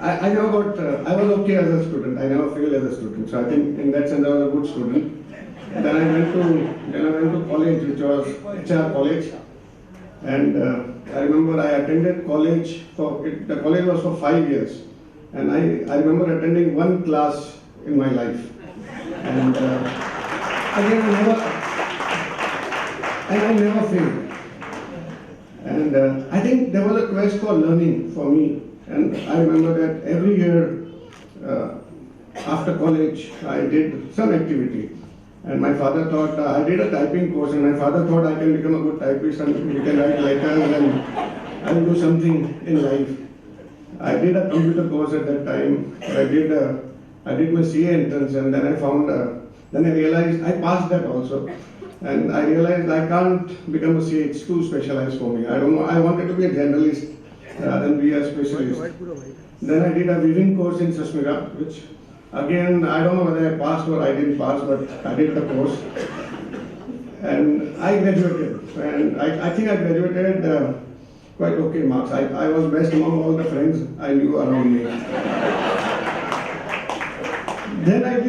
I never got, I was okay as a student. I never failed as a student. So I think in that sense I was a good student. Then I went to college, which was HR college. And I remember I attended college the college was for 5 years. And I remember attending one class in my life. And again, I never failed. And I think there was a quest for learning for me. And I remember that every year after college, I did some activity. And my father thought, I did a typing course, and my father thought I can become a good typist and we can write letters and I will do something in life. I did a computer course at that time. I did my CA entrance, and then I realized I passed that also. And I realized I can't become a CA, it's too specialized for me. I don't know, I wanted to be a generalist rather than be a specialist. Then I did a weaving course in Sasmira, which again, I don't know whether I passed or I didn't pass, but I did the course. And I graduated. And I think I graduated quite okay marks. I was best among all the friends I knew around me. Then I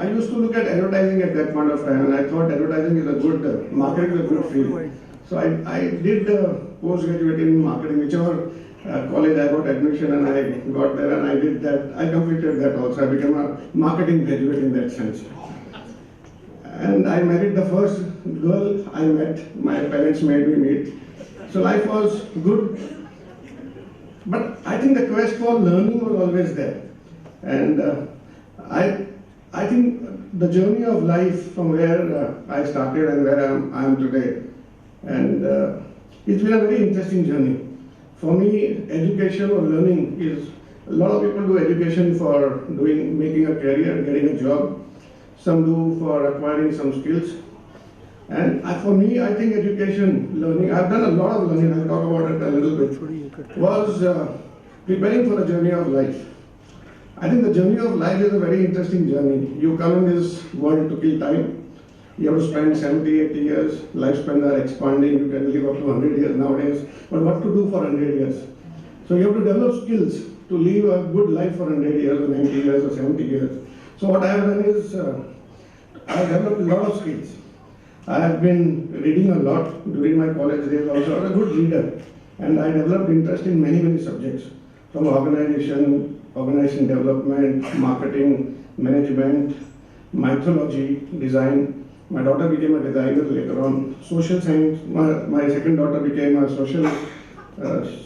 used to look at advertising at that point of time, and I thought advertising is a good, marketing is a good field. So I did postgraduate in marketing, whichever college I got admission, and I got there and I did that. I completed that also. I became a marketing graduate in that sense. And I married the first girl I met. My parents made me meet. So life was good. But I think the quest for learning was always there. And I think the journey of life from where I started and where I am today, and it's been a very interesting journey. For me, education or learning is, a lot of people do education for making a career, getting a job. Some do for acquiring some skills. And for me, I think education, learning, I've done a lot of learning, I'll talk about it a little bit, was preparing for the journey of life. I think the journey of life is a very interesting journey. You come in this world to kill time. You have to spend 70, 80 years. Lifespans are expanding. You can live up to 100 years nowadays. But what to do for 100 years? So you have to develop skills to live a good life for 100 years or 90 years or 70 years. So what I have done is, I have developed a lot of skills. I have been reading a lot during my college days also. I was a good reader. And I developed interest in many, many subjects. From organization development, marketing, management, mythology, design. My daughter became a designer later on. Social science, my second daughter became a social,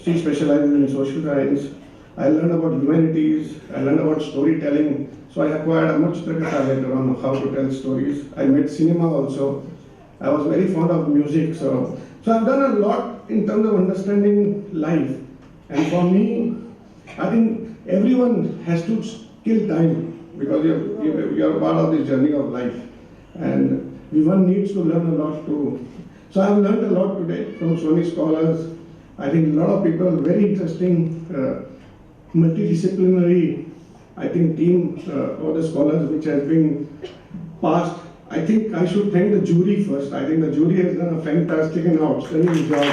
she specializes in social science. I learned about humanities, I learned about storytelling. So I acquired a much trakata later on how to tell stories. I made cinema also. I was very fond of music. So I've done a lot in terms of understanding life. And for me, I think everyone has to kill time because you're a part of this journey of life. And one needs to learn a lot too. So I've learned a lot today from so many scholars. I think a lot of people, very interesting, multidisciplinary, I think team of the scholars which has been passed. I think I should thank the jury first. I think the jury has done a fantastic and outstanding job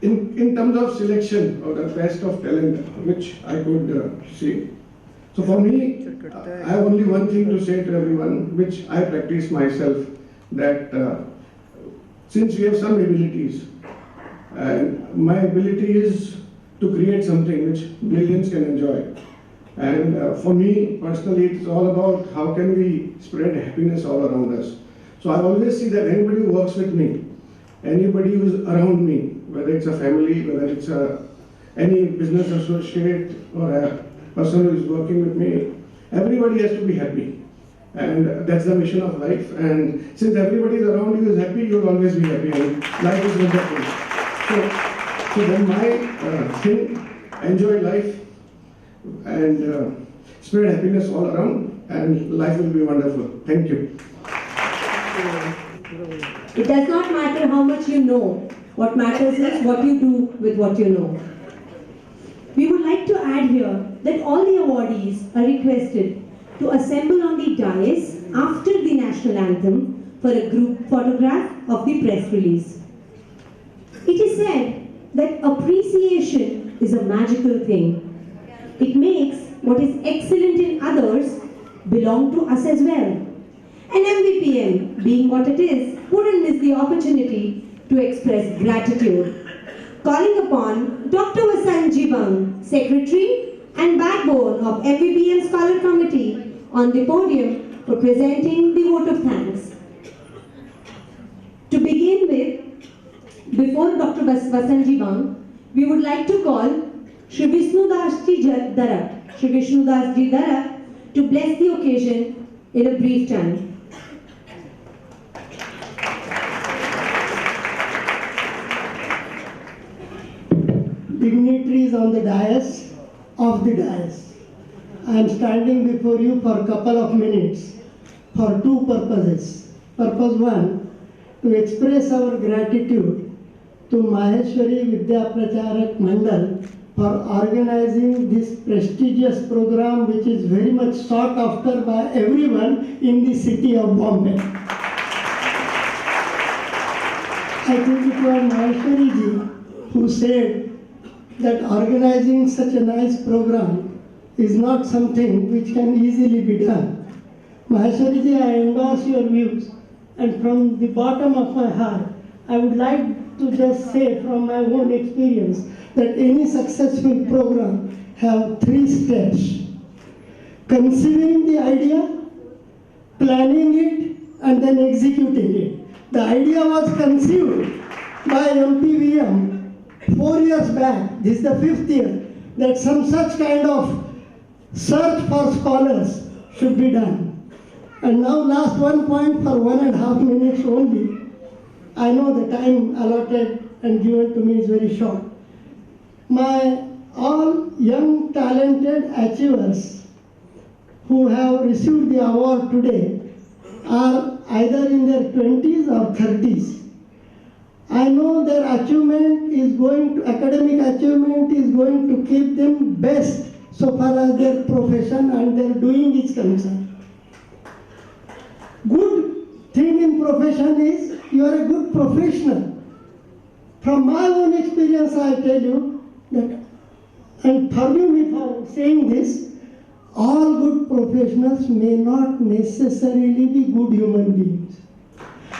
in terms of selection of the best of talent, which I could see. So for me, I have only one thing to say to everyone, which I practice myself, that since we have some abilities, and my ability is to create something which millions can enjoy. And for me, personally, it's all about how can we spread happiness all around us. So I always see that anybody who works with me, anybody who's around me, whether it's a family, whether it's any business associate or a person who is working with me, everybody has to be happy. And that's the mission of life. And since everybody is around you is happy, you will always be happy. And life is wonderful. So then my thing, enjoy life and spread happiness all around, and life will be wonderful. Thank you. It does not matter how much you know. What matters is what you do with what you know. We would like to add here that all the awardees are requested to assemble on the dais after the national anthem for a group photograph of the press release. It is said that appreciation is a magical thing. It makes what is excellent in others belong to us as well. And MVPM, being what it is, wouldn't miss the opportunity to express gratitude. Calling upon Dr. Vasant Jibang, Secretary and backbone of MVPM Scholar Committee, on the podium for presenting the vote of thanks. To begin with, before Dr. Vasant Jibang, we would like to call Shri Vishnu Das Ji Darak, to bless the occasion in a brief time. Dignitaries on the dais, of the dais. I am standing before you for a couple of minutes for two purposes. Purpose one, to express our gratitude to Maheshwari Vidya Pracharak Mandal for organizing this prestigious program, which is very much sought after by everyone in the city of Bombay. I think it was Maheshwari ji who said that organizing such a nice program is not something which can easily be done. Maheshwari ji, I endorse your views, and from the bottom of my heart, I would like to just say from my own experience that any successful program have 3 steps: conceiving the idea, planning it, and then executing it. The idea was conceived by MVPM 4 years back. This is the 5th year that some such kind of search for scholars should be done. And now last one point for 1.5 minutes only. I know the time allotted and given to me is very short. My all young talented achievers who have received the award today are either in their 20s or 30s. I know their achievement is academic achievement is going to keep them best so far as their profession and their doing is concerned. Good thing in profession is you are a good professional. From my own experience, I tell you that, and forgive me for saying this, all good professionals may not necessarily be good human beings.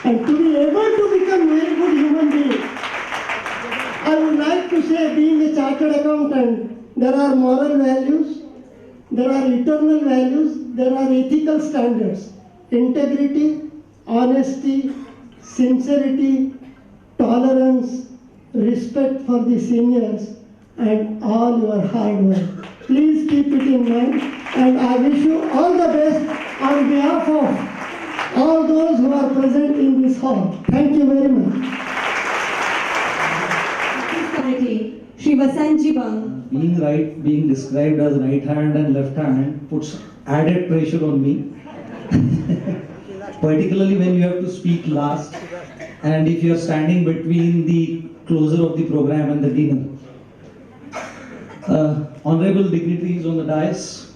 And to be able to become very good human being, I would like to say, being a chartered accountant, there are moral values, there are eternal values, there are ethical standards. Integrity, honesty, sincerity, tolerance, respect for the seniors, and all your hard work. Please keep it in mind, and I wish you all the best on behalf of all those who are present in this hall. Thank you very much. Committee, Shri Vasant Jibang. Being described as right hand and left hand puts added pressure on me. Particularly when you have to speak last, and if you are standing between the closer of the program and the dinner. Honorable dignitaries on the dais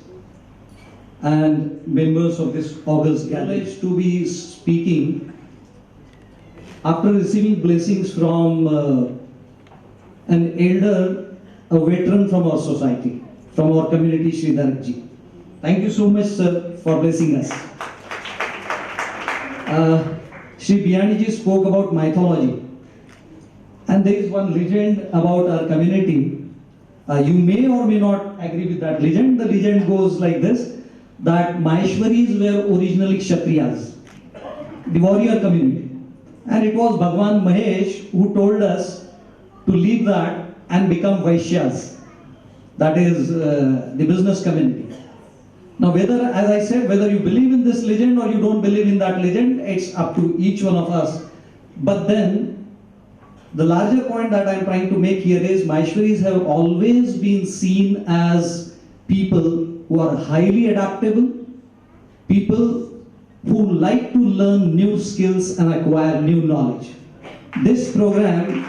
and members of this august gathering, to be speaking after receiving blessings from an elder, a veteran from our society, from our community, Shri Darakji. Thank you so much, sir, for blessing us. Shri Biyaniji spoke about mythology, and there is one legend about our community. You may or may not agree with that legend. The legend goes like this, that Maheshwaris were originally Kshatriyas, the warrior community. And it was Bhagwan Mahesh who told us to leave that and become Vaishyas, that is the business community. Now whether, as I said, whether you believe in this legend or you don't believe in that legend, it's up to each one of us. But then, the larger point that I'm trying to make here is Maheshwaris have always been seen as people who are highly adaptable, people who like to learn new skills and acquire new knowledge. This program,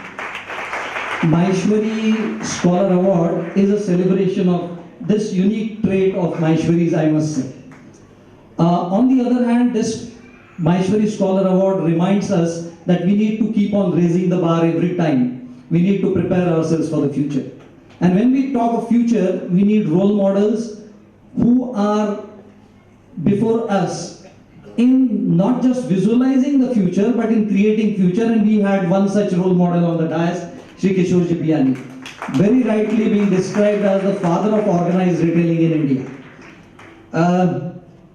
Maheshwari Scholar Award, is a celebration of this unique trait of Maheshwaris, I must say. On the other hand, this Maheshwari Scholar Award reminds us that we need to keep on raising the bar every time. we need to prepare ourselves for the future. And when we talk of future, we need role models who are before us in not just visualizing the future, but in creating future. And we had one such role model on the dais, Shri Kishorji Biyani, very rightly being described as the father of organized retailing in India.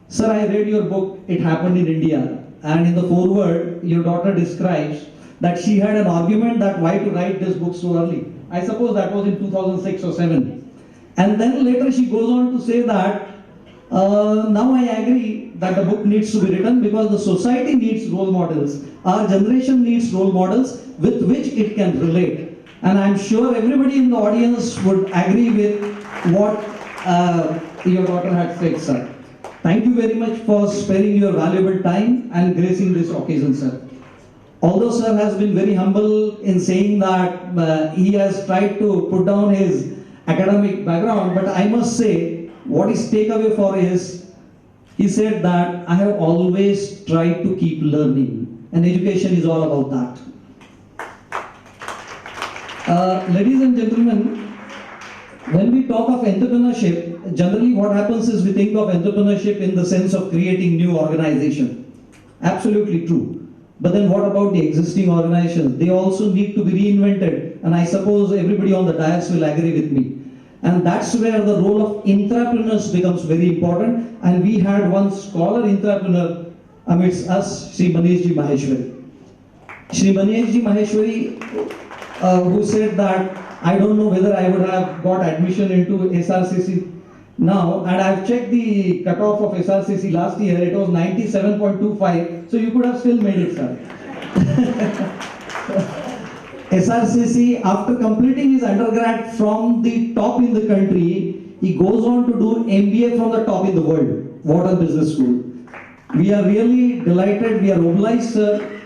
Sir, I read your book, It Happened in India, and in the foreword, your daughter describes that she had an argument that why to write this book so early. I suppose that was in 2006 or 7. And then later she goes on to say that now I agree that the book needs to be written because the society needs role models. Our generation needs role models with which it can relate. And I'm sure everybody in the audience would agree with what your daughter had said, sir. Thank you very much for sparing your valuable time and gracing this occasion, sir. Although sir has been very humble in saying that he has tried to put down his academic background, but I must say what his takeaway for is, he said that I have always tried to keep learning, and education is all about that. Ladies and gentlemen, when we talk of entrepreneurship, generally what happens is we think of entrepreneurship in the sense of creating new organization. Absolutely true. But then what about the existing organizations? They also need to be reinvented, and I suppose everybody on the dais will agree with me. And that's where the role of intrapreneurs becomes very important. And we had one scholar entrepreneur amidst us, Shri Manishji Maheshwari. Shri Manishji Maheshwari, who said that I don't know whether I would have got admission into SRCC now, and I've checked the cutoff of SRCC last year, it was 97.25, so you could have still made it, sir. SRCC, after completing his undergrad from the top in the country, he goes on to do MBA from the top in the world, Water Business School. We are really delighted, we are obliged, sir,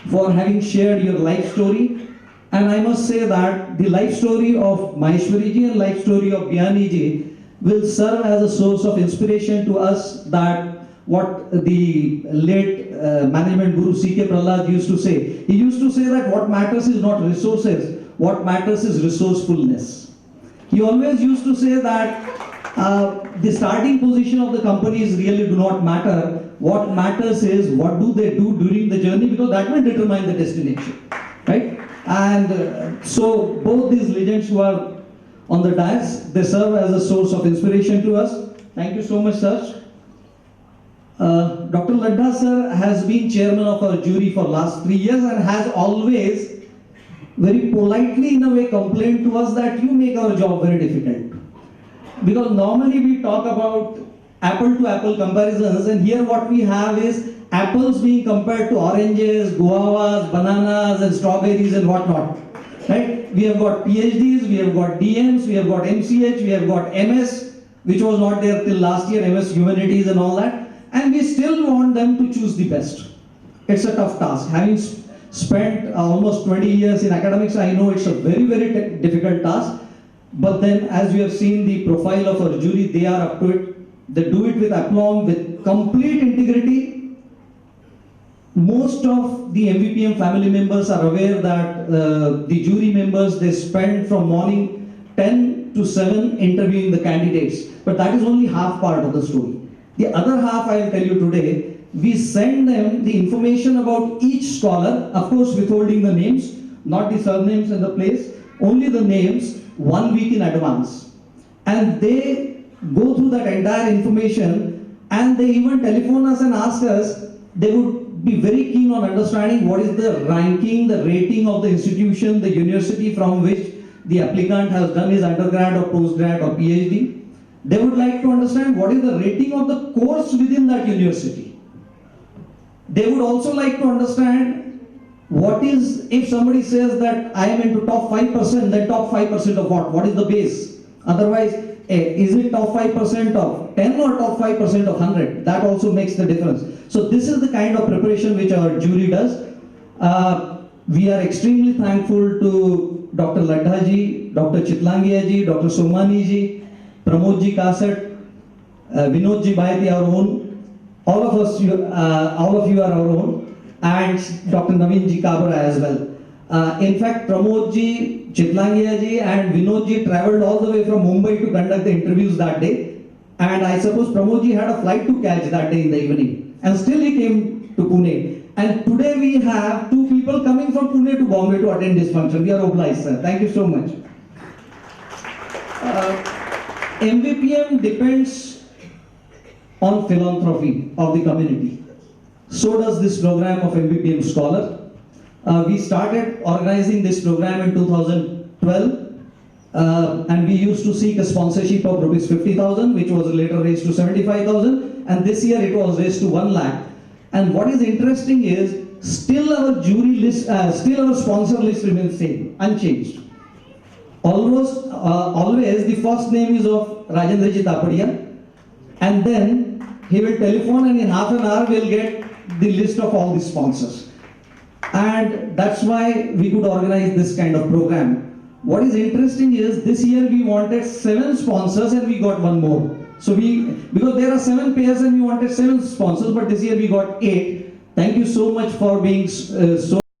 for having shared your life story. And I must say that the life story of Maheshwari ji and life story of Biyani ji will serve as a source of inspiration to us, that what the late management guru C.K. Prahlad used to say. He used to say that what matters is not resources, what matters is resourcefulness. He always used to say that the starting position of the companies really do not matter. What matters is what do they do during the journey, because that will determine the destination, right? And so both these legends who are on the dais, they serve as a source of inspiration to us. Thank you so much, sir. Dr. Ladda sir has been chairman of our jury for last 3 years and has always very politely in a way complained to us that you make our job very difficult. Because normally we talk about apple to apple comparisons, and here what we have is apples being compared to oranges, guavas, bananas and strawberries and whatnot. Right? We have got PhDs, we have got DMs, we have got MCH, we have got MS, which was not there till last year, MS Humanities and all that. And we still want them to choose the best. It's a tough task. Having spent almost 20 years in academics, I know it's a very, very difficult task. But then, as you have seen the profile of our jury, they are up to it. They do it with aplomb, with complete integrity. Most of the MVPM family members are aware that the jury members, they spend from morning 10 to 7 interviewing the candidates. But that is only half part of the story. The other half I will tell you today. We send them the information about each scholar, of course withholding the names, not the surnames and the place, only the names 1 week in advance. And they go through that entire information, and they even telephone us and ask us, they would be very keen on understanding what is the ranking, the rating of the institution, the university from which the applicant has done his undergrad or postgrad or PhD. They would like to understand what is the rating of the course within that university. They would also like to understand what is, if somebody says that I am into top 5%, then top 5% of what? What is the base? Otherwise, is it top 5% of 10 or top 5% of 100? That also makes the difference. So this is the kind of preparation which our jury does. We are extremely thankful to Dr. Ladda ji, Dr. Chitlangia ji, Dr. Somani ji, Pramod ji Kasat, Vinod ji Bhayati, our own. All of us, all of you are our own, and Dr. Naveen ji Kabra as well. In fact, Pramod ji, Chitlangia ji and Vinod ji traveled all the way from Mumbai to conduct the interviews that day. And I suppose Pramod ji had a flight to catch that day in the evening. And still he came to Pune. And today we have two people coming from Pune to Bombay to attend this function. We are obliged, sir. Thank you so much. MVPM depends on philanthropy of the community. So does this program of MVPM Scholar. We started organizing this program in 2012 and we used to seek a sponsorship of rupees 50,000, which was later raised to 75,000, and this year it was raised to 1 lakh. And what is interesting is still our jury list, still our sponsor list remains same, unchanged. Always the first name is of Rajendraji Tapadia, and then he will telephone and in half an hour we'll get the list of all the sponsors. And that's why we could organize this kind of program. What is interesting is this year we wanted 7 sponsors and we got 1 more. So because there are 7 pairs and we wanted 7 sponsors, but this year we got 8. Thank you so much for being so